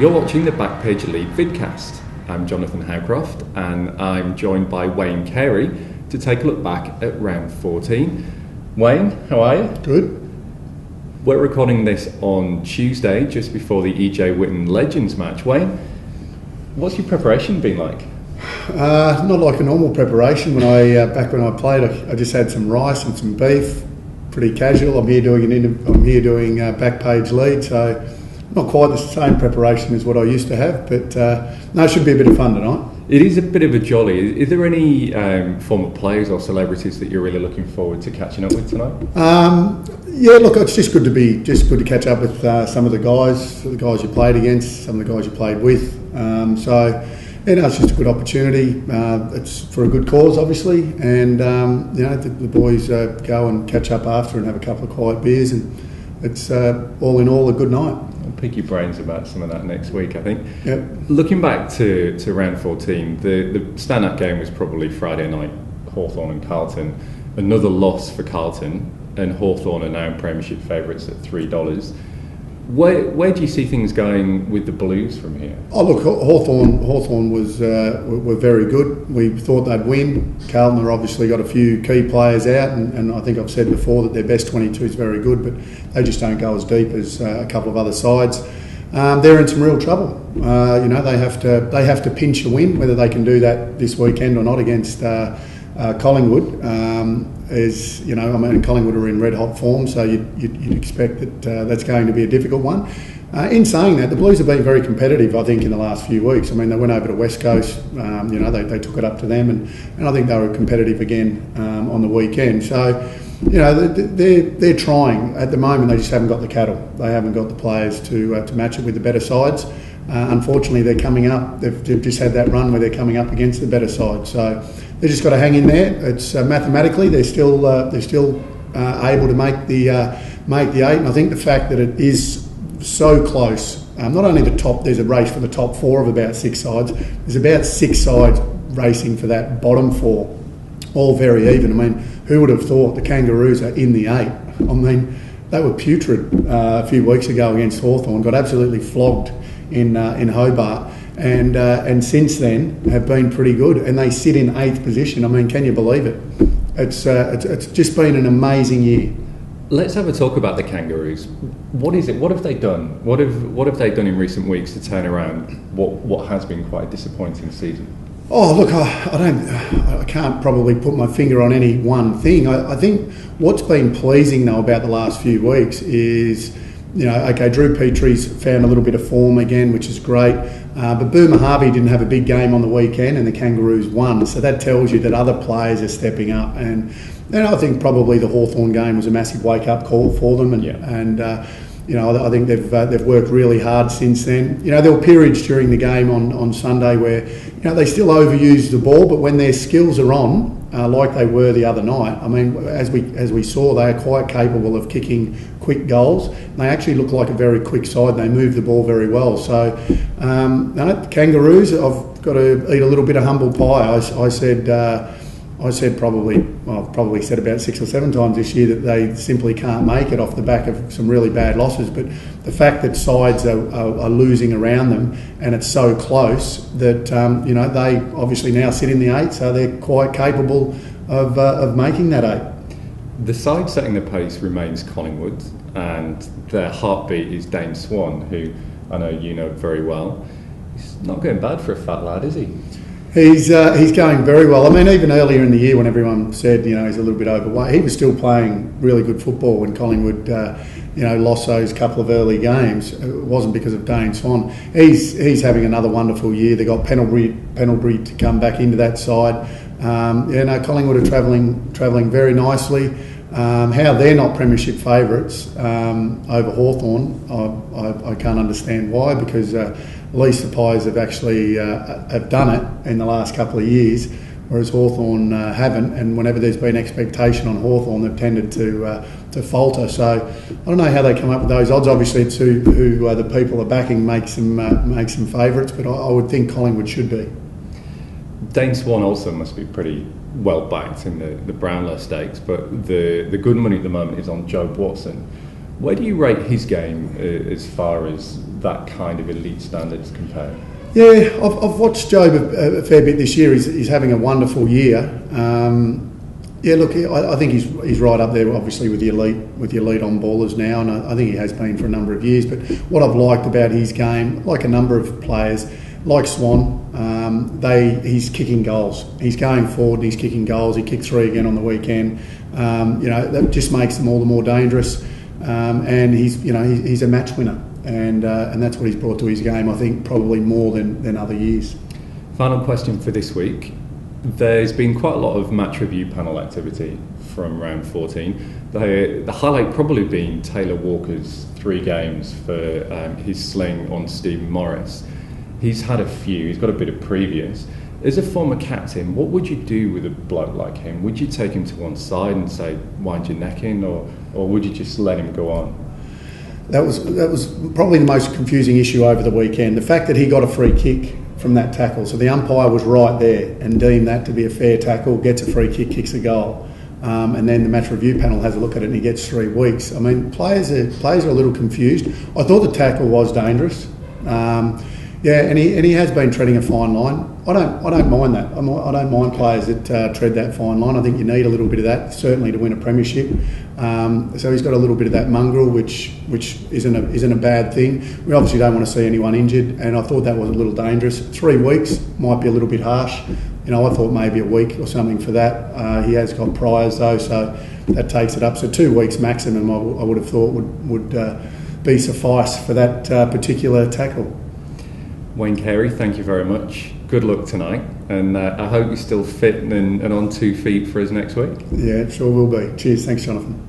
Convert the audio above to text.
You're watching the BackPageLead Vidcast. I'm Jonathan Howcroft and I'm joined by Wayne Carey to take a look back at round 14. Wayne, how are you? Good. We're recording this on Tuesday, just before the EJ Whitten Legends match. Wayne, what's your preparation been like? Not like a normal preparation. Back when I played, I just had some rice and some beef, pretty casual. I'm here doing BackPageLead, so not quite the same preparation as what I used to have, but no, it should be a bit of fun tonight. It is a bit of a jolly. Is there any former players or celebrities that you're really looking forward to catching up with tonight? Yeah, look, it's just good to catch up with some of the guys you played against, some of the guys you played with. It's just a good opportunity. It's for a good cause, obviously, and the boys go and catch up after and have a couple of quiet beers, and it's all in all a good night. I'll pick your brains about some of that next week, I think. Yep. Looking back to round 14, the stand-up game was probably Friday night, Hawthorn and Carlton. Another loss for Carlton, and Hawthorn are now Premiership favourites at $3. Where do you see things going with the Blues from here? Oh look, Hawthorn were very good. We thought they'd win. Carlton have obviously got a few key players out, and I think I've said before that their best 22 is very good, but they just don't go as deep as a couple of other sides. They're in some real trouble. They have to pinch a win. Whether they can do that this weekend or not against Collingwood Collingwood are in red hot form, so you'd expect that that's going to be a difficult one. In saying that, the Blues have been very competitive, I think, in the last few weeks. I mean, they went over to West Coast, they took it up to them, and I think they were competitive again on the weekend. So, they're trying. At the moment, they just haven't got the cattle. They haven't got the players to match it with the better sides. Unfortunately, they're coming up. They've just had that run where they're coming up against the better side. So they've just got to hang in there. It's mathematically they're still able to make the 8. And I think the fact that it is so close. Not only the top. There's a race for the top 4 of about 6 sides. There's about 6 sides racing for that bottom 4, all very even. I mean, who would have thought the Kangaroos are in the 8? I mean, they were putrid a few weeks ago against Hawthorn. Got absolutely flogged in Hobart, and since then have been pretty good, and they sit in 8th position. I mean, can you believe it? It's just been an amazing year. Let's have a talk about the Kangaroos. What is it? What have they done? What have they done in recent weeks to turn around what has been quite a disappointing season? Oh look, I can't probably put my finger on any one thing. I think what's been pleasing though about the last few weeks is, Drew Petrie's found a little bit of form again, which is great. But Boomer Harvey didn't have a big game on the weekend, and the Kangaroos won. So that tells you that other players are stepping up. And I think probably the Hawthorn game was a massive wake-up call for them. I think they've worked really hard since then. There were periods during the game on Sunday where they still overused the ball, but when their skills are on, like they were the other night, I mean, as we saw, they are quite capable of kicking quick goals. They actually look like a very quick side. They move the ball very well. So, Kangaroos, I've got to eat a little bit of humble pie. I said I've probably said about 6 or 7 times this year that they simply can't make it off the back of some really bad losses. But the fact that sides are losing around them, and it's so close that they obviously now sit in the 8, so they're quite capable of making that 8. The side setting the pace remains Collingwood, and their heartbeat is Dane Swan, who I know you know very well. He's not going bad for a fat lad, is he? He's going very well. I mean, even earlier in the year when everyone said, he's a little bit overweight, he was still playing really good football when Collingwood, lost those couple of early games. It wasn't because of Dane Swan. He's having another wonderful year. They got Pendlebury to come back into that side. Collingwood are travelling very nicely. How they're not Premiership favourites over Hawthorn, I can't understand why, because at least the Pies have actually have done it in the last couple of years, whereas Hawthorn haven't. And whenever there's been expectation on Hawthorn, they've tended to falter. So I don't know how they come up with those odds. Obviously, it's who the people are backing makes them favourites, but I would think Collingwood should be. Dane Swan also must be pretty well backed in the Brownlow Stakes, but the good money at the moment is on Joe Watson. Where do you rate his game as far as that kind of elite standards compared? Yeah, I've watched Job a fair bit this year. He's having a wonderful year. Yeah, look, I think he's right up there, obviously, with the elite on ballers now, and I think he has been for a number of years. But what I've liked about his game, like a number of players, like Swan, he's kicking goals. He's going forward and he's kicking goals. He kicked 3 again on the weekend. That just makes them all the more dangerous. And he's a match winner, and that's what he's brought to his game. I think probably more than other years. Final question for this week. There's been quite a lot of match review panel activity from round 14. The highlight probably being Taylor Walker's 3 games for his sling on Stephen Morris. He's had a few, he's got a bit of previous. As a former captain, what would you do with a bloke like him? Would you take him to one side and say, wind your neck in, or would you just let him go on? That was probably the most confusing issue over the weekend. The fact that he got a free kick from that tackle. So the umpire was right there and deemed that to be a fair tackle, gets a free kick, kicks a goal. And then the match review panel has a look at it and he gets 3 weeks. I mean, players are a little confused. I thought the tackle was dangerous. And he has been treading a fine line. I don't mind that. I don't mind players that tread that fine line. I think you need a little bit of that, certainly to win a premiership. So he's got a little bit of that mongrel, which isn't a bad thing. We obviously don't want to see anyone injured, and I thought that was a little dangerous. 3 weeks might be a little bit harsh. I thought maybe a week or something for that. He has got priors though, so that takes it up. So 2 weeks maximum, I would have thought would be suffice for that particular tackle. Wayne Carey, thank you very much. Good luck tonight, and I hope you're still fit and on 2 feet for us next week. Yeah, sure will be. Cheers. Thanks, Jonathan.